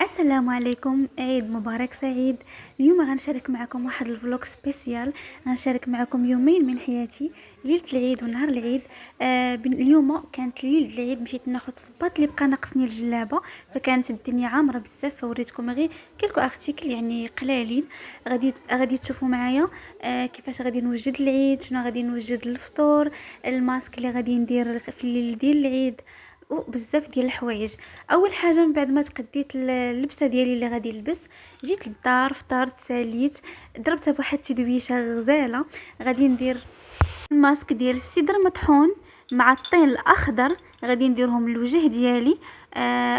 السلام عليكم، عيد مبارك سعيد. اليوم غنشارك معكم واحد الفلوق سبيسيال. غنشارك معكم يومين من حياتي، ليله العيد ونهار العيد. اليوم كانت ليله العيد، مشيت ناخذ الصباط اللي بقى ناقصني الجلابه، فكانت الدنيا عامره بزاف. فوريتكم غير كلكو ارتيكل يعني قلالين. غادي تشوفوا معايا كيفاش غادي نوجد العيد، شنو غادي نوجد للفطور، الماسك اللي غادي ندير في الليل ديال العيد، وبزاف ديال الحوايج. اول حاجه من بعد ما تقديت اللبسه ديالي اللي غادي نلبس، جيت للدار، فطرت، ساليت، ضربتها بواحد التدويشه غزاله. غادي ندير الماسك ديال السدر مطحون مع الطين الاخضر، غادي نديرهم للوجه ديالي.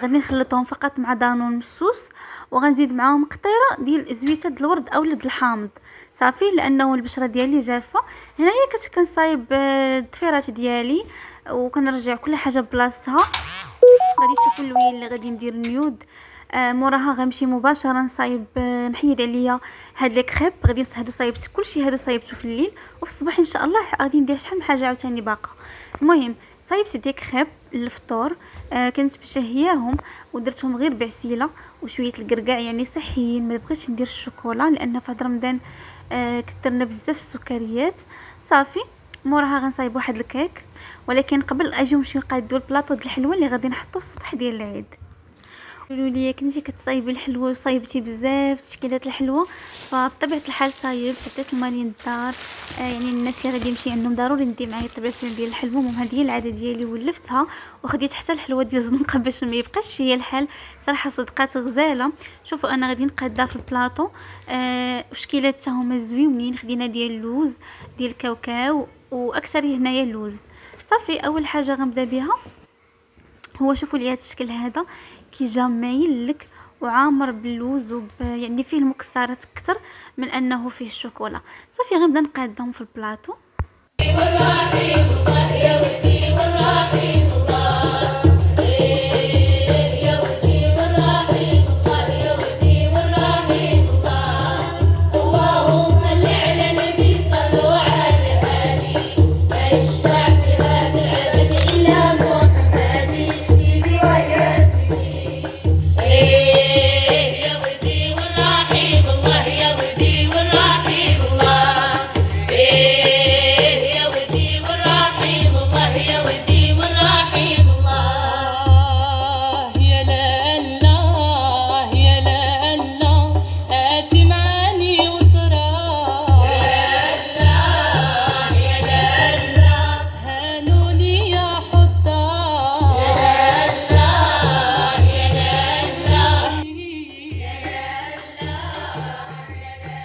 غادي نخلطهم فقط مع دانون مسوس، وغنزيد معاهم قطيره ديال زويته د الورد او د الحامض، صافي، لانه البشره ديالي جافه. هنايا كنصايب الضفيرات ديالي وكنرجع كل حاجه بلاصتها. غادي تشوفوا اللوين اللي غادي ندير نيود. موراها غنمشي مباشره نصايب، نحيد عليا هاد لي كريب. غادي هادو صايبت كلشي، هادو صايبته في الليل، وفي الصباح ان شاء الله غادي ندير شحال من حاجه عاوتاني باقا. المهم صايبت دي كريب للفطور. كنت مشهياهم ودرتهم غير بعسيله وشويه القرقاع، يعني صحيين، ما بغيتش ندير الشوكولا لان في هاد رمضان كثرنا بزاف السكريات. صافي، موراها غنصايب واحد الكيك، ولكن قبل اجي نمشيو نقادو البلاطو د الحلوه اللي غادي نحطو الصباح ديال العيد. قولوا لي كنتي كتصايبي الحلوه وصايبتي بزاف تشكيلات الحلوه؟ فبطبيعه الحال صايبت، عطيت المالين الدار. يعني الناس اللي غادي يمشي عندهم ضروري ندي معايا طبيعتين ديال الحلوه. المهم هذه هي العاده ديالي ولفتها، وخديت حتى الحلوه ديال الزنقه باش ما يبقاش فيا الحال. صراحه صدقات غزاله. شوفوا انا غادي نقادها في البلاطو. وشكيلات حتى هما زويونين، خدينا ديال اللوز، ديال الكاوكاو، واكثر هنايا اللوز. صافي، اول حاجه غنبدا بها هو، شوفوا لي هذا الشكل هذا كي جا معيلك وعامر باللوز يعني فيه المكسرات اكثر من انه فيه الشوكولا. صافي، غنبدا نقادهم في البلاطو.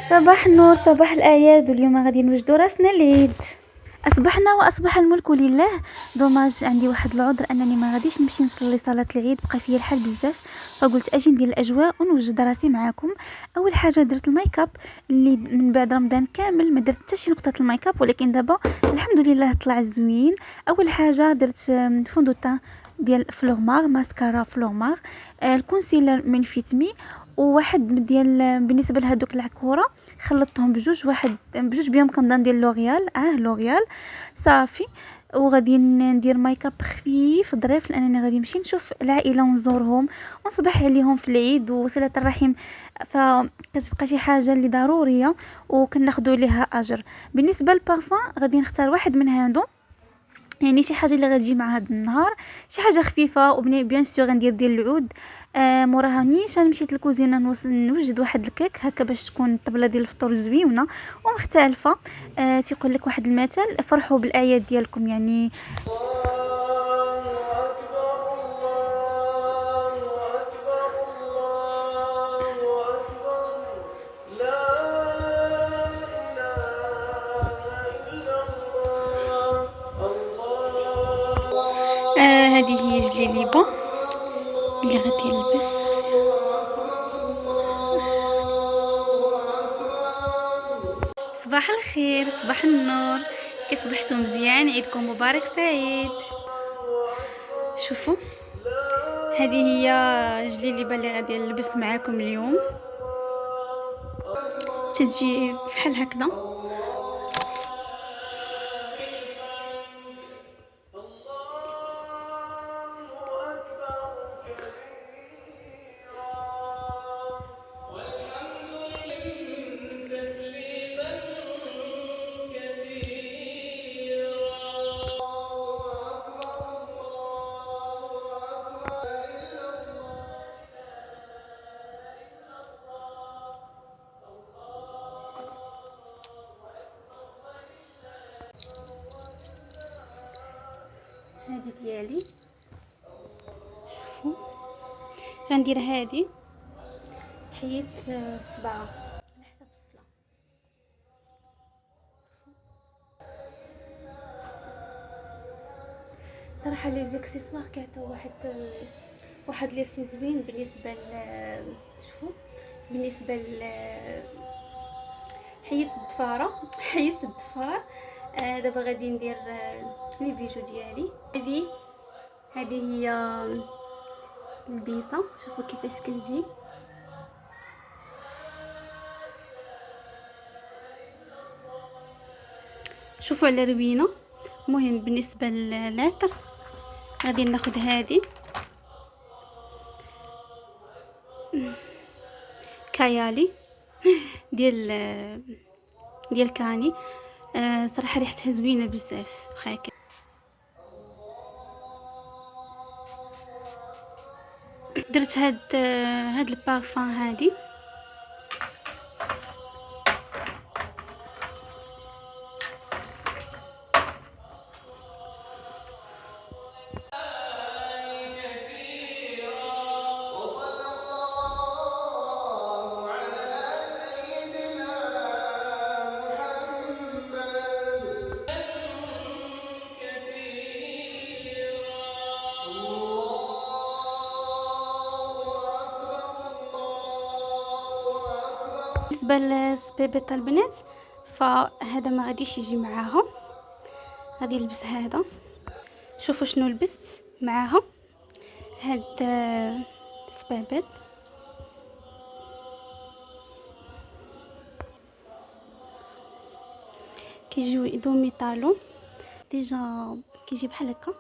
صباح النور، صباح الاعياد، واليوم غادي نوجدوا راسنا العيد. اصبحنا واصبح الملك لله. دوماج عندي واحد العذر انني ما غاديش نمشي نصلي صلاه العيد، بقى فيا الحال بزاف، فقلت اجي ندير الاجواء ونوجد راسي معاكم. اول حاجه درت الميك اب اللي من بعد رمضان كامل ما درت حتى شي نقطه الميك اب، ولكن دابا الحمد لله طلع زوين. اول حاجه درت فوندوتان ديال فلورمار، ماسكارا فلورمار، الكونسيلر من فيتمي، وواحد ديال بالنسبه لهذوك العكوره خلطتهم واحد بجوج بيهم كنظن ديال لوريال. صافي، وغادي ندير ميك اب خفيف ظريف لانني غادي نمشي نشوف العائله ونزورهم ونصبح عليهم في العيد وصله الرحم، فكتبقى شي حاجه اللي ضروريه وكناخذوا عليها اجر. بالنسبه للبارفان غادي نختار واحد من هادو، يعني شي حاجه اللي غتجي مع هذا النهار، شي حاجه خفيفه. وبيان سور غندير ديال العود. موراها نيشان مشيت للكوزينه نوجد واحد الكيك هكا باش تكون الطبله ديال الفطور زويونه ومختلفه. تيقول لك واحد المثل، فرحوا بالاعياد ديالكم يعني. هذه هي جليبه اللي غادي نلبس. صباح الخير، صباح النور، كي صبحتوا مزيان؟ عيدكم مبارك سعيد. شوفوا، هذه هي جليبه اللي غادي نلبس معاكم اليوم. تجي بحال هكذا، هذه ديالي. شوفوا غندير هذه حيت 7 على حسب الصلاه. صراحه لي زيكسيسوار كيعطيو واحد لي في زوين بالنسبه شوفوا بالنسبه حيت الضفاره حيت الضفار. دابا غادي ندير لي بيجو ديالي. هذه هي البيصه، شوفوا كيفاش كتجي. شوفوا على روينه. المهم بالنسبه للعطر غادي ناخذ هذه كايالي ديال كاني. صراحه ريحتها زوينه بزاف بخاك. درت هاد البارفان هادي. بالنسبه للسبيبي تاع البنات فهذا ما غاديش يجي معاها. غادي نلبس هذا. شوفوا شنو لبست معاها. هاد السبابات كيجيو دومي طالون ديجا كيجي بحال هكا.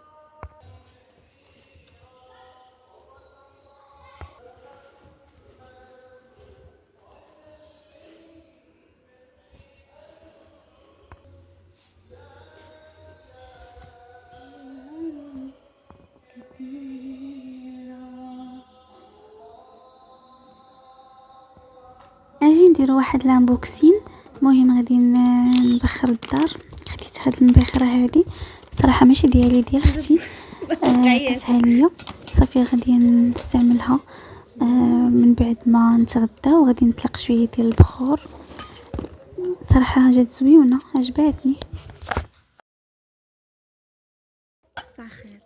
اجي نديرو واحد لانبوكسين. المهم غادي نبخر الدار. خديت هاد المبخره هادي صراحه ماشي ديالي، ديال اختي. عطاتها ليا صافي غادي نستعملها من بعد ما نتغدى، وغادي نطلق شويه ديال البخور. صراحه جات زوينه عجباتني. صاخيط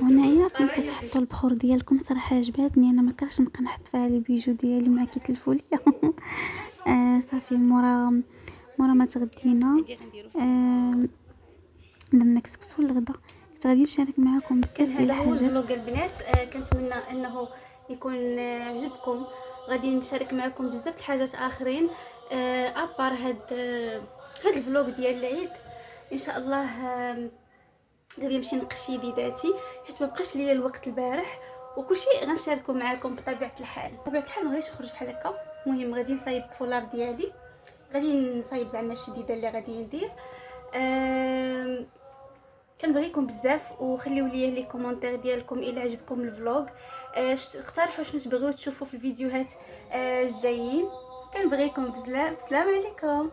وهنايا فين كتحطوا البخور ديالكم. صراحه عجباتني، انا ما كرهتش نبقى نحط فيها لي بيجو ديالي مع كيتلفوا ليا. صافي مورا ما تغدينا درنا كسكسو الغدا. كنت غادي نشارك معكم بزاف ديال الحاجات. هذا هو الفلوق البنات. كنتمنى انه يكون عجبكم. غادي نشارك معكم بزاف الحاجات اخرين ابار هاد الفلوق ديال العيد ان شاء الله. غادي نمشي نقش يديداتي حيت ما بقاش ليا الوقت البارح، وكلشي غنشاركو معكم بطبيعه الحال. بطبيعه الحال ما غاديش نخرج بحال هكا. المهم غادي نصايب الفولار ديالي، غادي نصايب زعما الشديده اللي غادي ندير. كنبغيكم بزاف، وخليو لي لي كومونتير ديالكم الا عجبكم الفلوق. اقترحوا شنو تبغيو تشوفوا في الفيديوهات الجايين. كنبغيكم بزاف. السلام عليكم.